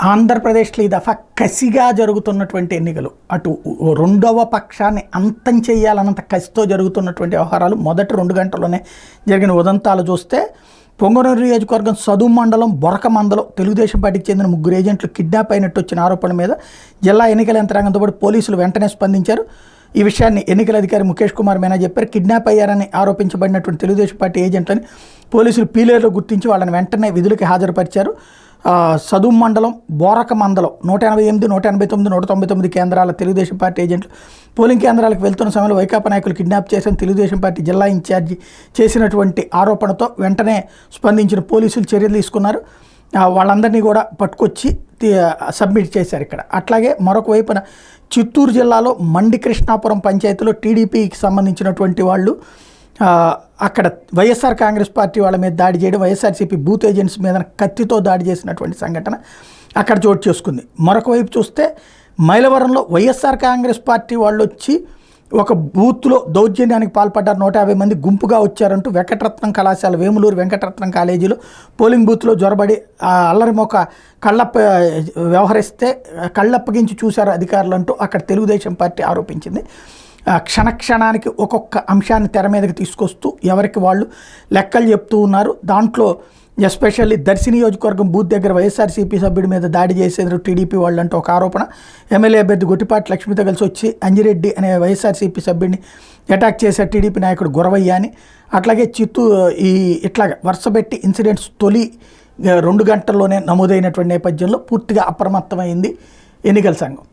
ఆంధ్రప్రదేశ్లో ఈ దఫా కసిగా జరుగుతున్నటువంటి ఎన్నికలు, అటు రెండవ పక్షాన్ని అంతం చేయాలన్నంత కసితో జరుగుతున్నటువంటి వ్యవహారాలు మొదటి 2 గంటల్లోనే జరిగిన ఉదంతాలు చూస్తే, పొంగనూరు నియోజకవర్గం సదుం మండలం బొరకమందలో తెలుగుదేశం పార్టీకి చెందిన 3 ఏజెంట్లు కిడ్నాప్ అయినట్టు వచ్చిన ఆరోపణల మీద జిల్లా ఎన్నికల యంత్రాంగంతో పాటు పోలీసులు వెంటనే స్పందించారు. ఈ విషయాన్ని ఎన్నికల అధికారి ముఖేష్ కుమార్ మీనా చెప్పారు. కిడ్నాప్ అయ్యారని ఆరోపించబడినటువంటి తెలుగుదేశం పార్టీ ఏజెంట్లని పోలీసులు పీలేరులో గుర్తించి వాళ్ళని వెంటనే విధులకి హాజరుపరిచారు. సదుం మండలం బోరకమందలో 188, 189, 199 కేంద్రాల తెలుగుదేశం పార్టీ ఏజెంట్లు పోలింగ్ కేంద్రాలకు వెళ్తున్న సమయంలో వైకాపా నాయకులు కిడ్నాప్ చేసిన తెలుగుదేశం పార్టీ జిల్లా ఇన్ఛార్జి చేసినటువంటి ఆరోపణతో వెంటనే స్పందించిన పోలీసులు చర్యలు తీసుకున్నారు. వాళ్ళందరినీ కూడా పట్టుకొచ్చి సబ్మిట్ చేశారు ఇక్కడ. అట్లాగే మరొక వైపున చిత్తూరు జిల్లాలో మండి కృష్ణాపురం పంచాయతీలో టీడీపీకి సంబంధించినటువంటి వాళ్ళు అక్కడ వైఎస్ఆర్ కాంగ్రెస్ పార్టీ వాళ్ళ మీద దాడి చేయడం, వైఎస్ఆర్సీపీ బూత్ ఏజెంట్స్ మీద కత్తితో దాడి చేసినటువంటి సంఘటన అక్కడ చోటు చేసుకుంది. మరొక వైపు చూస్తే మైలవరంలో వైఎస్ఆర్ కాంగ్రెస్ పార్టీ వాళ్ళు వచ్చి ఒక బూత్లో దౌర్జన్యానికి పాల్పడ్డారు. 150 మంది గుంపుగా వచ్చారంటూ వెంకటరత్నం కళాశాల వేములూరు వెంకటరత్నం కాలేజీలో పోలింగ్ బూత్లో జొరబడి అల్లరిమొక కళ్ళప్ప వ్యవహరిస్తే కళ్ళప్పగించి చూశారు అధికారులు అంటూ అక్కడ తెలుగుదేశం పార్టీ ఆరోపించింది. క్షణక్షణానికి ఒక్కొక్క అంశాన్ని తెర మీదకి తీసుకొస్తూ ఎవరికి వాళ్ళు లెక్కలు చెప్తూ ఉన్నారు. దాంట్లో ఎస్పెషల్లీ దర్శి నియోజకవర్గం బూత్ దగ్గర వైఎస్ఆర్సీపీ సభ్యుడి మీద దాడి చేసేందుకు టీడీపీ వాళ్ళు అంటూ ఒక ఆరోపణ. ఎమ్మెల్యే అభ్యర్థి గొట్టిపాటి లక్ష్మితో కలిసి వచ్చి అంజిరెడ్డి అనే వైఎస్ఆర్సీపీ సభ్యుడిని అటాక్ చేశారు టీడీపీ నాయకుడు గురవయ్య అని. అట్లాగే ఇట్లాగ వరుసపెట్టి ఇన్సిడెంట్స్ తొలి 2 గంటల్లోనే నమోదైనటువంటి నేపథ్యంలో పూర్తిగా అప్రమత్తమైంది ఎన్నికల సంఘం.